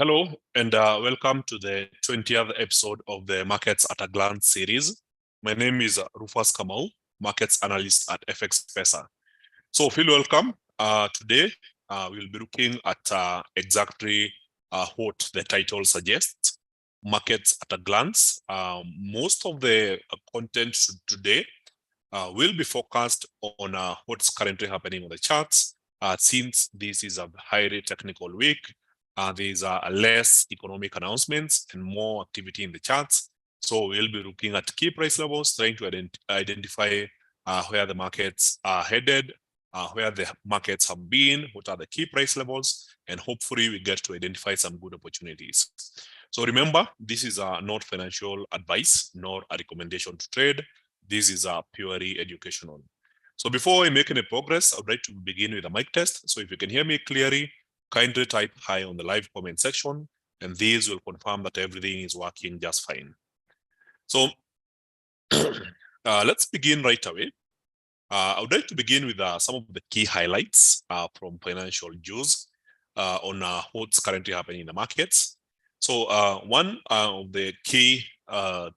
Hello, and welcome to the 20th episode of the Markets at a Glance series. My name is Rufas Kamau, Markets Analyst at FX Pesa. So feel welcome. Today, we'll be looking at exactly what the title suggests, Markets at a Glance. Most of the content today will be focused on what's currently happening on the charts, since this is a highly technical week. There's less economic announcements and more activity in the charts. So we'll be looking at key price levels, trying to identify where the markets are headed, where the markets have been, what are the key price levels, and hopefully we get to identify some good opportunities. So remember, this is not financial advice, nor a recommendation to trade. This is purely educational. So before we make any progress, I would like to begin with a mic test. So if you can hear me clearly, kindly type hi on the live comment section, and these will confirm that everything is working just fine. So let's begin right away. I would like to begin with some of the key highlights from financial news on what's currently happening in the markets. So one of the key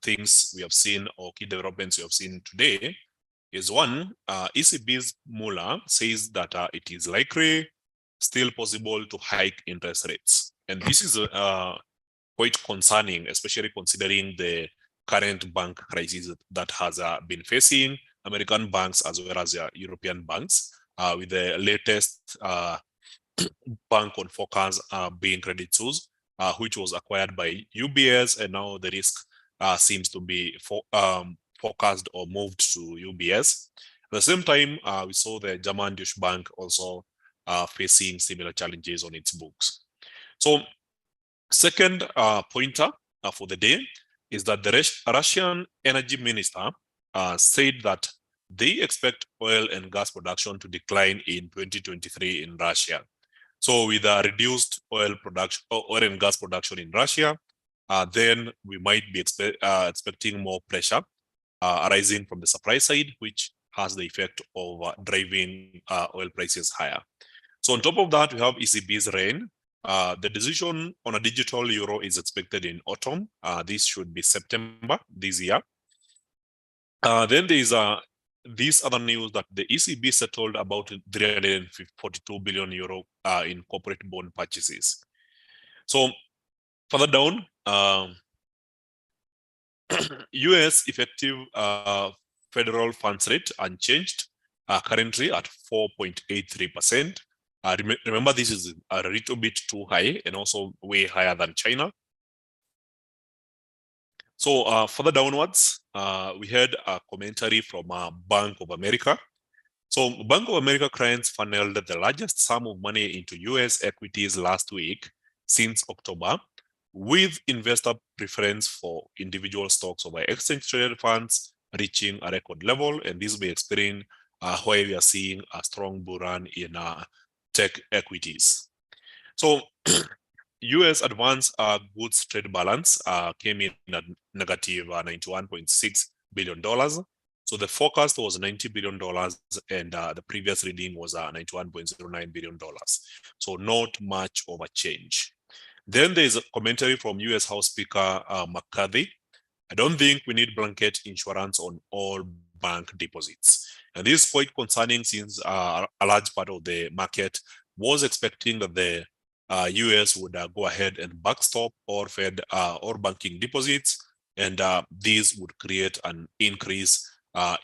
things we have seen, or key developments we have seen today, is one, ECB's Muller says that it is likely still possible to hike interest rates. And this is quite concerning, especially considering the current bank crisis that has been facing American banks as well as European banks, with the latest bank on focus being Credit Suisse, which was acquired by UBS, and now the risk seems to be focused or moved to UBS. At the same time, we saw the German Deutsche Bank also facing similar challenges on its books. So second pointer for the day is that the Russian energy minister said that they expect oil and gas production to decline in 2023 in Russia. So with a reduced oil and gas production in Russia, then we might be expecting more pressure arising from the supply side, which has the effect of driving oil prices higher. So on top of that, we have ECB's reign. The decision on a digital euro is expected in autumn. This should be September this year. Then there is this other news that the ECB settled about 342 billion euro in corporate bond purchases. So further down, US effective federal funds rate unchanged, currently at 4.83%. Remember, this is a little bit too high and also way higher than China. So further downwards, we had a commentary from Bank of America. So Bank of America clients funneled the largest sum of money into US equities last week since October, with investor preference for individual stocks over exchange traded funds reaching a record level. And this will be explaining why we are seeing a strong bull run in tech equities. So US advanced goods trade balance came in at negative $91.6 billion. So the forecast was $90 billion, and the previous reading was $91.09 billion. So not much of a change. Then there's a commentary from US House Speaker McCarthy. I don't think we need blanket insurance on all bank deposits. And this is quite concerning, since a large part of the market was expecting that the US would go ahead and backstop or Fed or banking deposits, and these would create an increase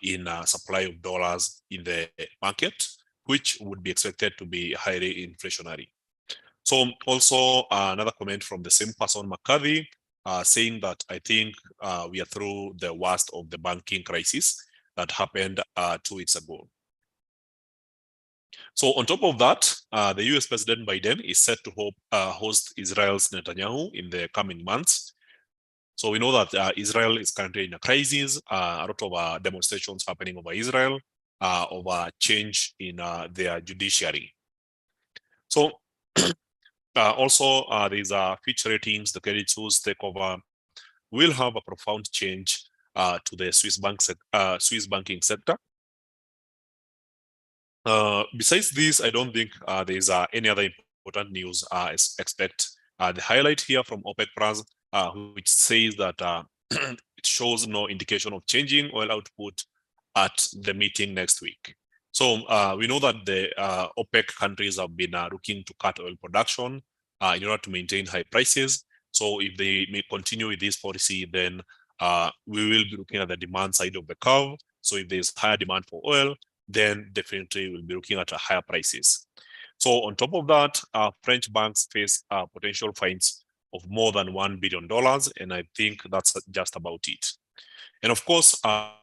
in supply of dollars in the market, which would be expected to be highly inflationary. So also another comment from the same person, McCarthy, saying that I think we are through the worst of the banking crisis that happened 2 weeks ago. So on top of that, the US President Biden is set to host Israel's Netanyahu in the coming months. So we know that Israel is currently in a crisis, a lot of demonstrations happening over Israel, over change in their judiciary. So also these Fitch ratings, the Credit Suisse takeover will have a profound change to the Swiss banking sector. Besides this, I don't think there's any other important news expect the highlight here from OPEC Plus, which says that it shows no indication of changing oil output at the meeting next week. So we know that the OPEC countries have been looking to cut oil production in order to maintain high prices. So if they may continue with this policy, then we will be looking at the demand side of the curve. So if there's higher demand for oil, then definitely we'll be looking at higher prices. So on top of that, French banks face potential fines of more than $1 billion, and I think that's just about it. And of course,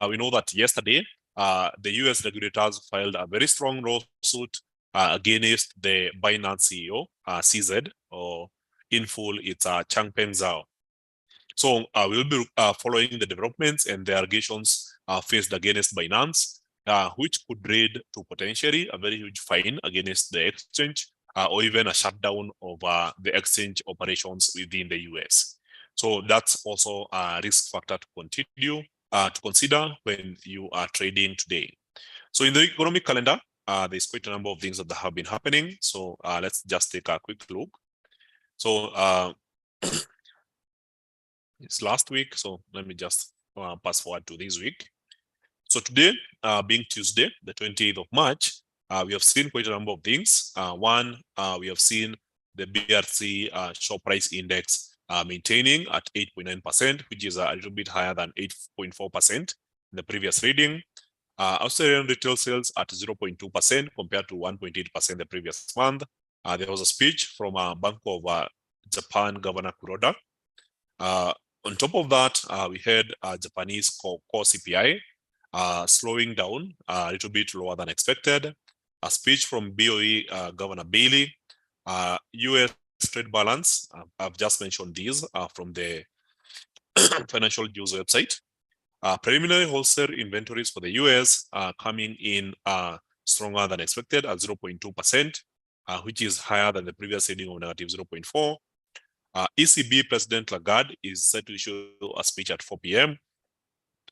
we know that yesterday, the US regulators filed a very strong lawsuit against the Binance CEO, CZ, or in full, it's Changpeng Zhao. So we'll be following the developments and the allegations faced against Binance, which could lead to potentially a very huge fine against the exchange, or even a shutdown of the exchange operations within the US. So that's also a risk factor to continue to consider when you are trading today. So in the economic calendar, there's quite a number of things that have been happening. So let's just take a quick look. So it's last week, so let me just pass forward to this week. So today, being Tuesday, the 28th of March, we have seen quite a number of things. One, we have seen the BRC short price index maintaining at 8.9%, which is a little bit higher than 8.4% in the previous reading. Australian retail sales at 0.2% compared to 1.8% the previous month. There was a speech from Bank of Japan Governor Kuroda. On top of that, we had Japanese core CPI slowing down a little bit lower than expected. A speech from BOE Governor Bailey. US trade balance, I've just mentioned these from the financial news website. Preliminary wholesale inventories for the US coming in stronger than expected at 0.2%, which is higher than the previous reading of negative 0.4%. ECB President Lagarde is set to issue a speech at 4 p.m.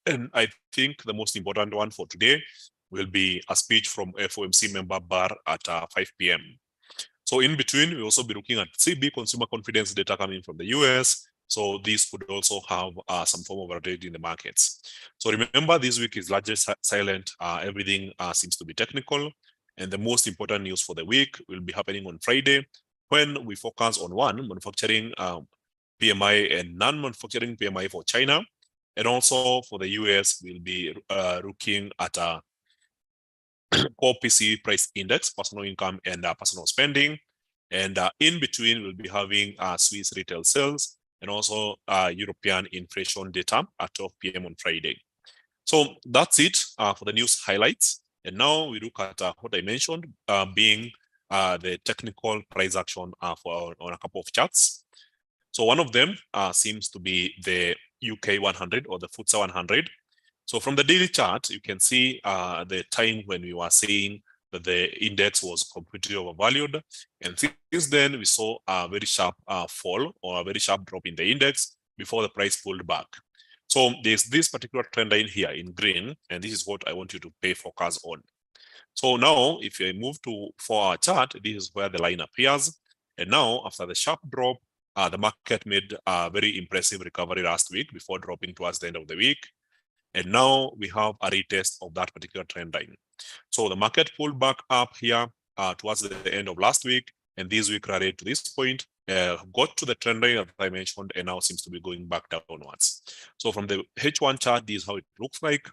And I think the most important one for today will be a speech from FOMC member Barr at 5 p.m. So in between, we'll also be looking at CB consumer confidence data coming from the US. So this could also have some form of volatility in the markets. So remember, this week is largely silent. Everything seems to be technical. And the most important news for the week will be happening on Friday, when we focus on one, manufacturing PMI and non-manufacturing PMI for China. And also for the US, we'll be looking at a core PCE price index, personal income and personal spending. And in between, we'll be having Swiss retail sales and also European inflation data at 12 p.m. on Friday. So that's it for the news highlights. And now we look at what I mentioned being the technical price action on a couple of charts. So one of them seems to be the UK 100 or the FTSE 100. So from the daily chart, you can see the time when we were saying that the index was completely overvalued. And since then, we saw a very sharp fall or a very sharp drop in the index before the price pulled back. So there's this particular trend line here in green, and this is what I want you to pay focus on. So now, if I move to 4-hour chart, this is where the line appears. And now, after the sharp drop, the market made a very impressive recovery last week before dropping towards the end of the week. And now we have a retest of that particular trend line. So the market pulled back up here towards the end of last week, and this week rallied to this point, got to the trend line that I mentioned, and now seems to be going back downwards. So from the H1 chart, this is how it looks like.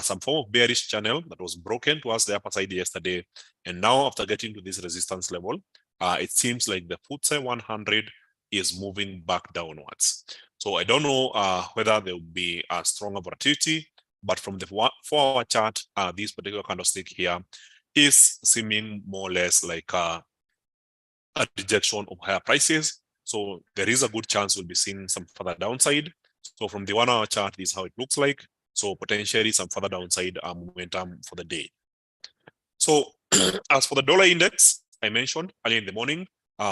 Some form of bearish channel that was broken towards the upper side yesterday. And now after getting to this resistance level, it seems like the FTSE 100 is moving back downwards. So I don't know whether there will be a stronger volatility, but from the 4-hour chart, this particular candlestick here is seeming more or less like a rejection of higher prices. So there is a good chance we'll be seeing some further downside. So from the 1-hour chart, this is how it looks like. So potentially some further downside momentum for the day. So as for the dollar index, I mentioned earlier in the morning,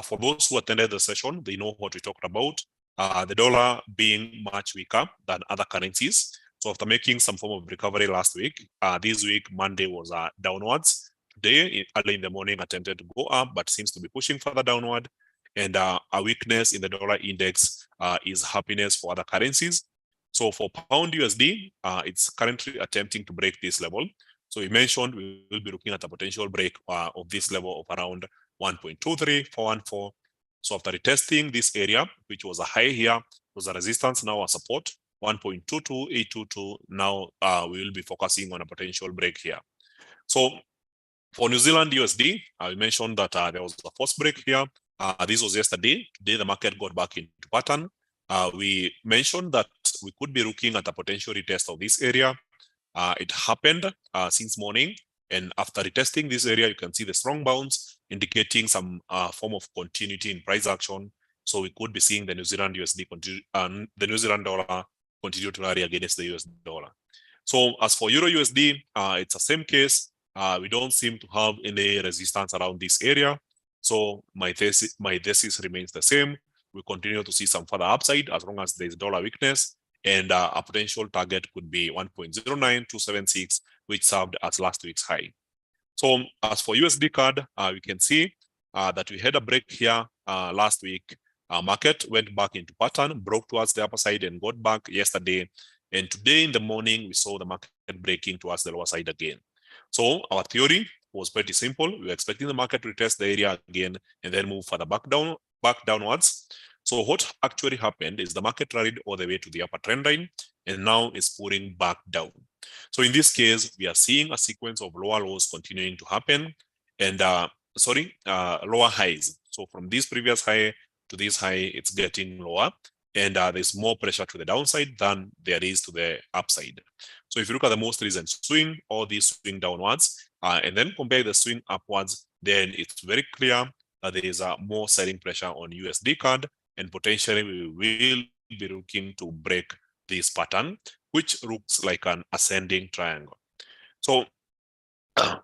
for those who attended the session, they know what we talked about. The dollar being much weaker than other currencies. So after making some form of recovery last week, this week, Monday was downwards. Today, early in the morning, attempted to go up, but seems to be pushing further downward. and a weakness in the dollar index is happiness for other currencies. So for pound USD, it's currently attempting to break this level. So we mentioned we will be looking at a potential break of this level of around 1.23414. So after retesting this area, which was a high here, was a resistance, now a support, 1.22822. Now we will be focusing on a potential break here. So for New Zealand USD, I mentioned that there was a first break here. This was yesterday. Today, the market got back into pattern. We mentioned that we could be looking at a potential retest of this area. It happened since morning. And after retesting this area, you can see the strong bounce indicating some form of continuity in price action. So we could be seeing the New Zealand USD the New Zealand dollar continue to rally against the US dollar. So as for Euro USD, it's the same case. We don't seem to have any resistance around this area. So my thesis remains the same. We continue to see some further upside as long as there's dollar weakness, and a potential target could be 1.09276, which served as last week's high. So as for USD CAD, we can see that we had a break here last week. Market went back into pattern, broke towards the upper side and got back yesterday. And today in the morning, we saw the market breaking towards the lower side again. So our theory was pretty simple. We were expecting the market to retest the area again and then move further back downwards. So what actually happened is the market rallied all the way to the upper trend line and now is pulling back down. So in this case, we are seeing a sequence of lower lows continuing to happen and lower highs. So from this previous high to this high, it's getting lower, and there's more pressure to the downside than there is to the upside. So if you look at the most recent swing, all these swing downwards, and then compare the swing upwards, then it's very clear that there is more selling pressure on USD CAD, and potentially we will be looking to break this pattern, which looks like an ascending triangle. So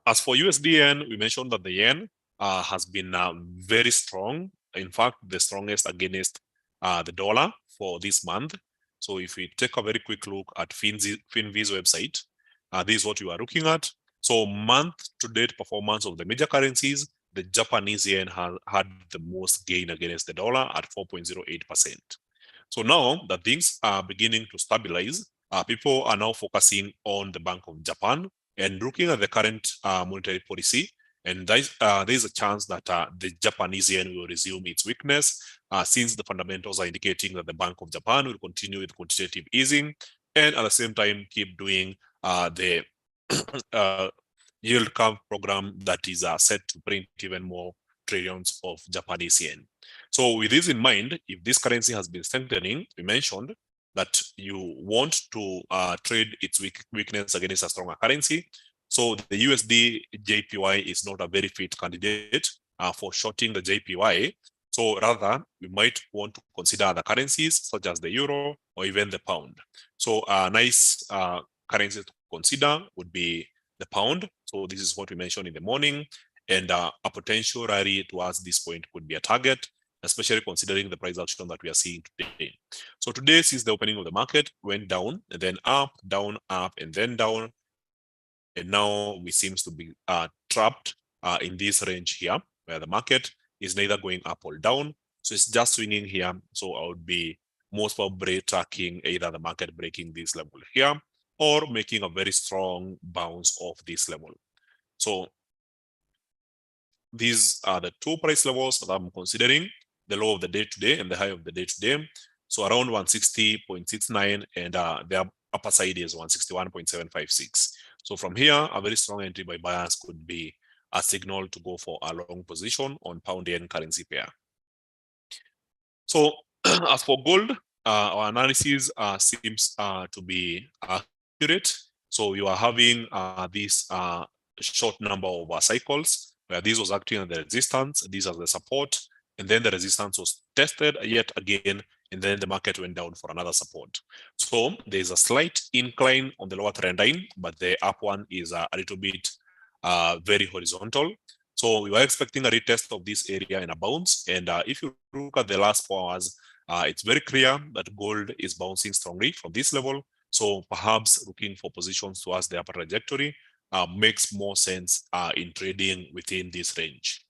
as for USD yen, we mentioned that the yen has been very strong. In fact, the strongest against the dollar for this month. So if we take a very quick look at FinViz website, this is what you are looking at. So month-to-date performance of the major currencies, the Japanese yen had the most gain against the dollar at 4.08%. So now that things are beginning to stabilize, people are now focusing on the Bank of Japan and looking at the current monetary policy. And there's a chance that the Japanese yen will resume its weakness since the fundamentals are indicating that the Bank of Japan will continue with quantitative easing and at the same time keep doing the yield curve program that is set to print even more trillions of Japanese yen. So with this in mind, if this currency has been strengthening, we mentioned that you want to trade its weakness against a stronger currency. So the USD JPY is not a very fit candidate for shorting the JPY. So rather, we might want to consider other currencies such as the euro or even the pound. So a nice currency to consider would be the pound. So this is what we mentioned in the morning. And a potential rally towards this point could be a target, especially considering the price action that we are seeing today. So today, since the opening of the market went down, and then up, and then down, and now we seems to be trapped in this range here, where the market is neither going up or down. So it's just swinging here. So I would be most probably tracking either the market breaking this level here or making a very strong bounce off this level. So these are the two price levels that I'm considering, the low of the day today and the high of the day today. So around 160.69 and the upper side is 161.756. So from here, a very strong entry by buyers could be a signal to go for a long position on pound yen currency pair. So as for gold, our analysis seems to be accurate. So you are having this short number of cycles where this was acting as the resistance, these are the support, and then the resistance was tested yet again, and then the market went down for another support. So there's a slight incline on the lower trend line, but the up one is a little bit very horizontal. So we were expecting a retest of this area in a bounce. And if you look at the last 4 hours, it's very clear that gold is bouncing strongly from this level. So perhaps looking for positions towards the upper trajectory makes more sense in trading within this range.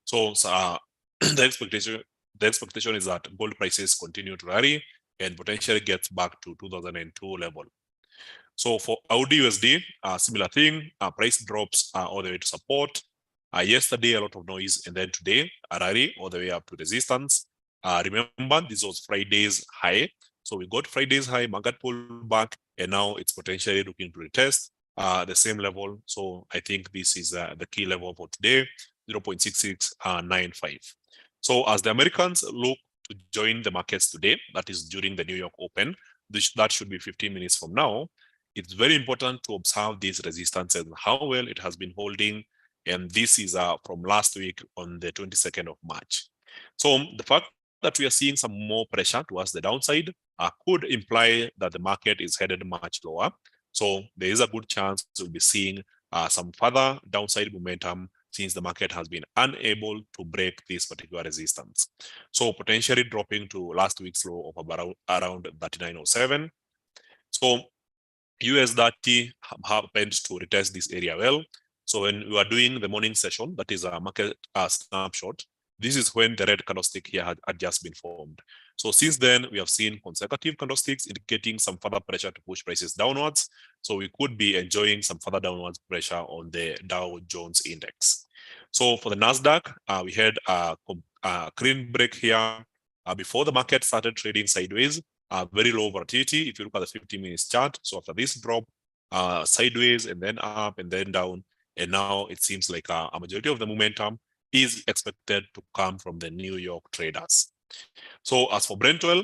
So the expectation is that gold prices continue to rally and potentially gets back to 2002 level. So for EURUSD, similar thing, price drops all the way to support. Yesterday, a lot of noise, and then today, a rally all the way up to resistance. Remember, this was Friday's high. So we got Friday's high, market pulled back, and now it's potentially looking to retest the same level. So I think this is the key level for today, 0.6695. So as the Americans look to join the markets today, that is during the New York Open, that should be 15 minutes from now, it's very important to observe this resistance and how well it has been holding. And this is from last week on the 22nd of March. So the fact that we are seeing some more pressure towards the downside could imply that the market is headed much lower. So there is a good chance we'll be seeing some further downside momentum since the market has been unable to break this particular resistance. So potentially dropping to last week's low of about around 39.07. So US30 happened to retest this area well. So when we are doing the morning session, that is a market snapshot, this is when the red candlestick here had just been formed. So since then, we have seen consecutive candlesticks indicating some further pressure to push prices downwards. So we could be enjoying some further downwards pressure on the Dow Jones index. So for the NASDAQ, we had a clean break here before the market started trading sideways. Very low volatility if you look at the 50 minutes chart. So after this drop, sideways and then up and then down, and now it seems like a majority of the momentum is expected to come from the New York traders. So as for Brent oil,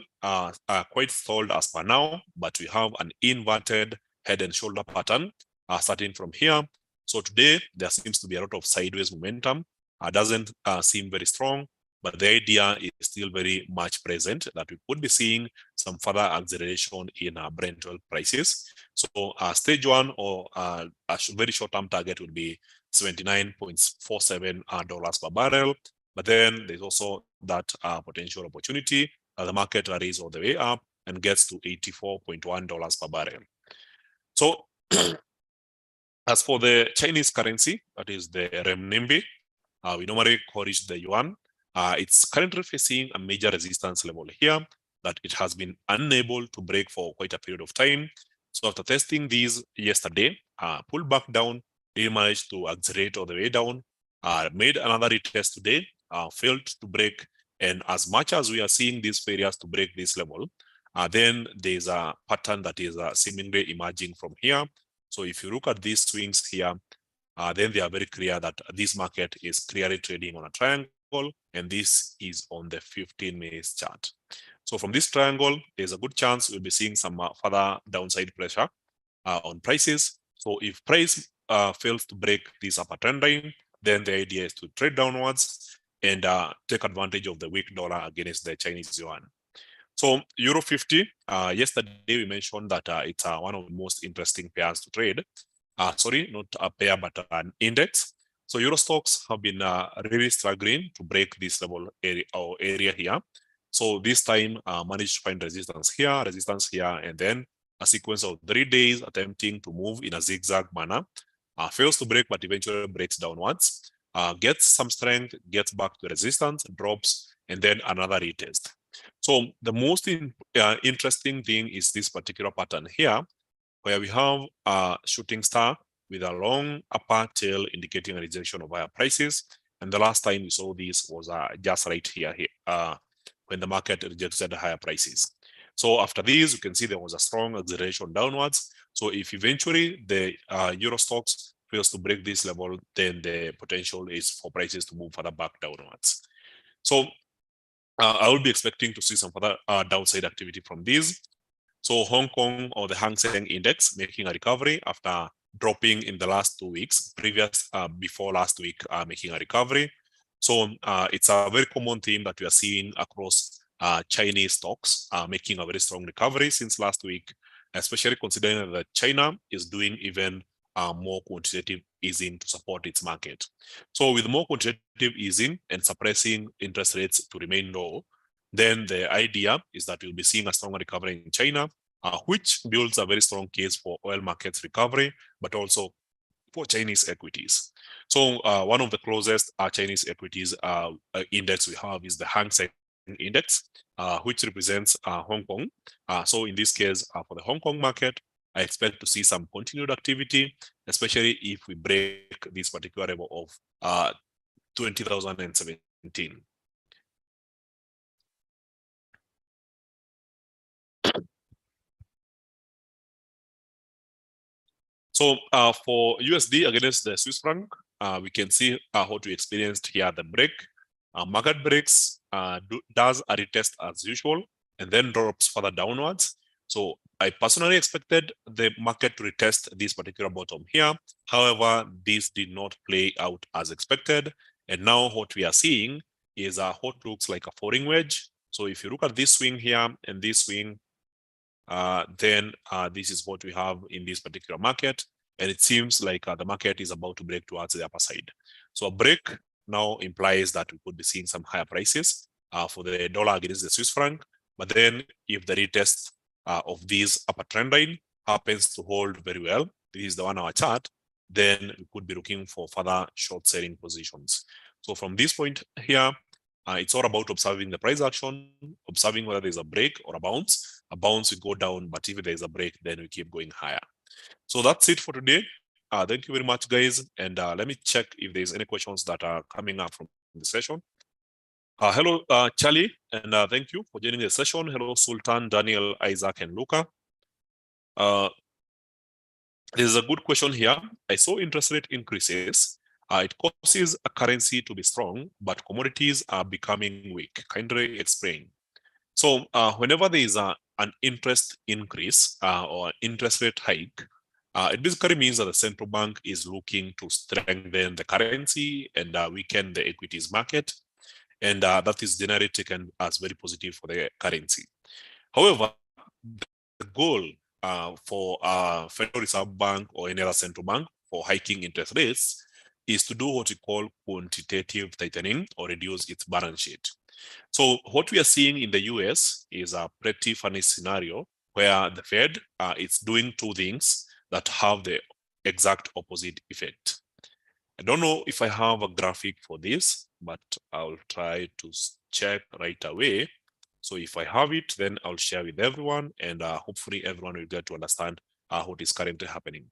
quite stalled as per now, but we have an inverted head and shoulder pattern starting from here. So today there seems to be a lot of sideways momentum. Doesn't seem very strong, but the idea is still very much present that we could be seeing some further acceleration in Brent oil prices. So stage one or a very short-term target would be $79.47 per barrel. But then there's also that potential opportunity that the market rallies all the way up and gets to $84.1 per barrel. So as for the Chinese currency, that is the renminbi, we normally call it the Yuan. It's currently facing a major resistance level here that it has been unable to break for quite a period of time. So after testing these yesterday, pulled back down, they managed to accelerate all the way down, made another retest today, failed to break. And as much as we are seeing these failures to break this level, then there's a pattern that is seemingly emerging from here. So if you look at these swings here, then they are very clear that this market is clearly trading on a triangle, and this is on the 15 minutes chart. So from this triangle, there's a good chance we'll be seeing some further downside pressure on prices. So if price fails to break this upper trend line, then the idea is to trade downwards and take advantage of the weak dollar against the Chinese yuan. So Euro 50, yesterday we mentioned that it's one of the most interesting pairs to trade. Sorry, not a pair, but an index. So Euro stocks have been really struggling to break this level area here. So this time managed to find resistance here, and then a sequence of 3 days attempting to move in a zigzag manner. Fails to break, but eventually breaks downwards. Gets some strength, gets back to resistance, drops, and then another retest. So the most interesting thing is this particular pattern here, where we have a shooting star with a long upper tail indicating a rejection of higher prices. And the last time we saw this was just right here when the market rejected higher prices. So after this, you can see there was a strong acceleration downwards. So if eventually the Euro stocks fails to break this level, then the potential is for prices to move further back downwards. So I will be expecting to see some further downside activity from these. So Hong Kong or the Hang Seng Index making a recovery after dropping in the last 2 weeks, before last week making a recovery. So it's a very common theme that we are seeing across Chinese stocks making a very strong recovery since last week, especially considering that China is doing even more quantitative easing to support its market. So with more quantitative easing and suppressing interest rates to remain low, then the idea is that we'll be seeing a stronger recovery in China, which builds a very strong case for oil markets recovery, but also for Chinese equities. So one of the closest Chinese equities index we have is the Hang Seng Index, which represents Hong Kong. So in this case, for the Hong Kong market, I expect to see some continued activity, especially if we break this particular level of 20,017. So for USD against the Swiss franc, we can see what we experienced here. The break, market breaks, does a retest as usual, and then drops further downwards. So I personally expected the market to retest this particular bottom here. However, this did not play out as expected. And now what we are seeing is what looks like a falling wedge. So if you look at this swing here and this swing, then this is what we have in this particular market. And it seems like the market is about to break towards the upper side. So a break now implies that we could be seeing some higher prices for the dollar against the Swiss franc. But then if the retest of this upper trend line happens to hold very well, this is the 1 hour chart, then we could be looking for further short selling positions. So from this point here, it's all about observing the price action, observing whether there's a break or a bounce. A bounce will go down, but if there's a break, then we keep going higher. So that's it for today. Thank you very much, guys. And let me check if there's any questions that are coming up from the session. Hello, Charlie, and thank you for joining the session. Hello, Sultan, Daniel, Isaac, and Luca. There's a good question here. I saw interest rate increases. It causes a currency to be strong, but commodities are becoming weak. Kindly explain. So whenever there is an interest increase or interest rate hike, it basically means that the central bank is looking to strengthen the currency and weaken the equities market. And that is generally taken as very positive for the currency. However, the goal for Federal Reserve Bank or any other central bank for hiking interest rates is to do what we call quantitative tightening or reduce its balance sheet. So what we are seeing in the US is a pretty funny scenario where the Fed is doing two things that have the exact opposite effect. I don't know if I have a graphic for this, but I'll try to check right away. So if I have it, then I'll share with everyone, and hopefully everyone will get to understand what is currently happening.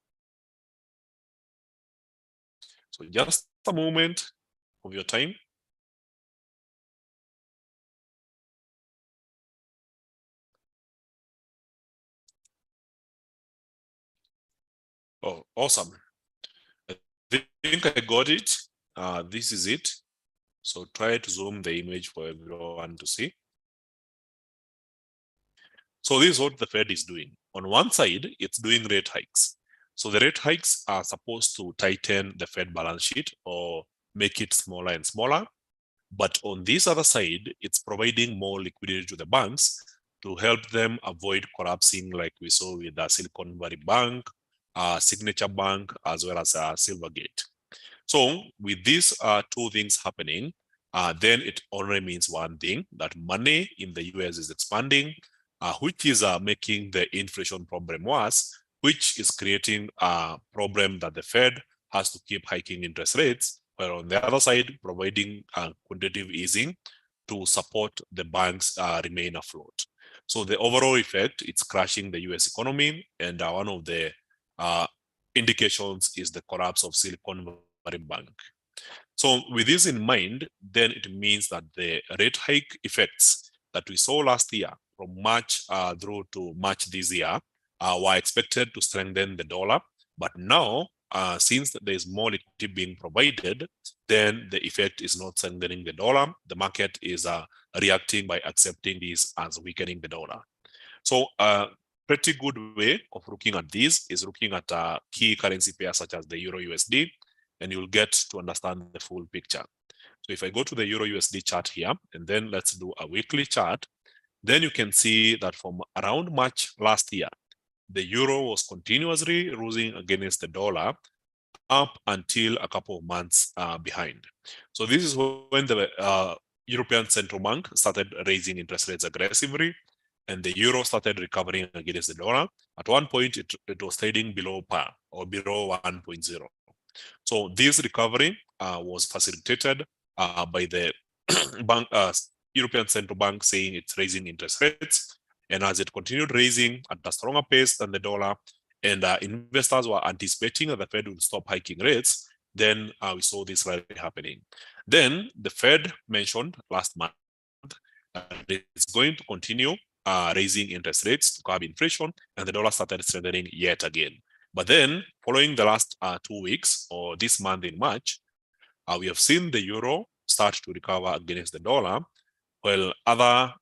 So just a moment of your time. Oh, awesome. I think I got it. This is it. So try to zoom the image for everyone to see. So this is what the Fed is doing. On one side, it's doing rate hikes. So the rate hikes are supposed to tighten the Fed balance sheet or make it smaller and smaller. But on this other side, it's providing more liquidity to the banks to help them avoid collapsing, like we saw with the Silicon Valley Bank, Signature Bank, as well as Silvergate. So with these two things happening, then it only means one thing, that money in the US is expanding, which is making the inflation problem worse, which is creating a problem that the Fed has to keep hiking interest rates, while on the other side, providing quantitative easing to support the banks remain afloat. So the overall effect, it's crashing the US economy, and one of the indications is the collapse of Silicon Valley Bank. So with this in mind, then it means that the rate hike effects that we saw last year from March through to March this year were expected to strengthen the dollar. But now, since there is more liquidity being provided, then the effect is not strengthening the dollar. The market is reacting by accepting this as weakening the dollar. So pretty good way of looking at this is looking at key currency pairs such as the EURUSD, and you'll get to understand the full picture. So if I go to the EURUSD chart here, and then let's do a weekly chart, then you can see that from around March last year, the euro was continuously losing against the dollar up until a couple of months behind. So this is when the European Central Bank started raising interest rates aggressively, and the euro started recovering against the dollar. At one point, it was trading below par or below 1.0. So this recovery was facilitated by the bank, European Central Bank saying it's raising interest rates. And as it continued raising at a stronger pace than the dollar, and investors were anticipating that the Fed would stop hiking rates, then we saw this rally happening. Then the Fed mentioned last month that it's going to continue raising interest rates to curb inflation, and the dollar started strengthening yet again. But then, following the last 2 weeks, or this month in March, we have seen the euro start to recover against the dollar, while other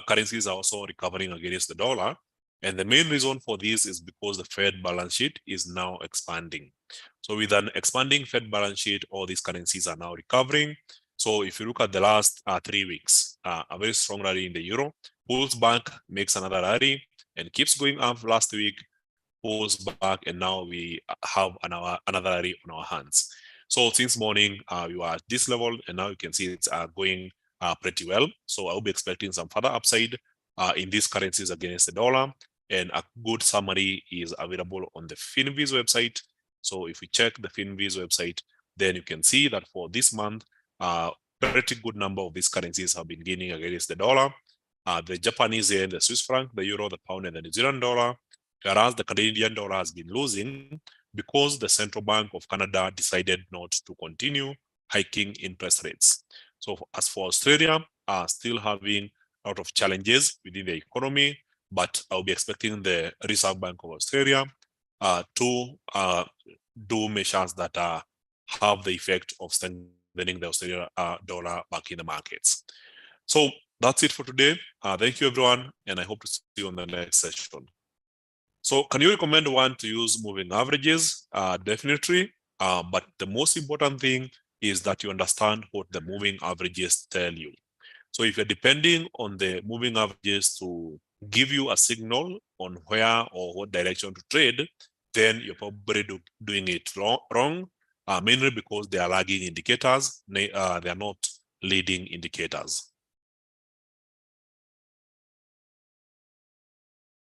currencies are also recovering against the dollar. And the main reason for this is because the Fed balance sheet is now expanding. So with an expanding Fed balance sheet, all these currencies are now recovering. So if you look at the last 3 weeks, a very strong rally in the euro, pulls back, makes another rally, and keeps going up last week, pulls back, and now we have another rally on our hands. So since morning, we were at this level, and now you can see it's going pretty well. So I will be expecting some further upside in these currencies against the dollar. And a good summary is available on the FinViz website. So if we check the FinViz website, then you can see that for this month, pretty good number of these currencies have been gaining against the dollar. The Japanese yen, the Swiss franc, the euro, the pound, and the New Zealand dollar, whereas the Canadian dollar has been losing because the Central Bank of Canada decided not to continue hiking interest rates. So as for Australia, still having a lot of challenges within the economy, but I'll be expecting the Reserve Bank of Australia to do measures that have the effect of strengthening the Australian dollar back in the markets. So that's it for today. Thank you, everyone, and I hope to see you on the next session. So can you recommend one to use moving averages? Definitely, but the most important thing is that you understand what the moving averages tell you. So if you're depending on the moving averages to give you a signal on where or what direction to trade, then you're probably doing it wrong, mainly because they are lagging indicators, they are not leading indicators.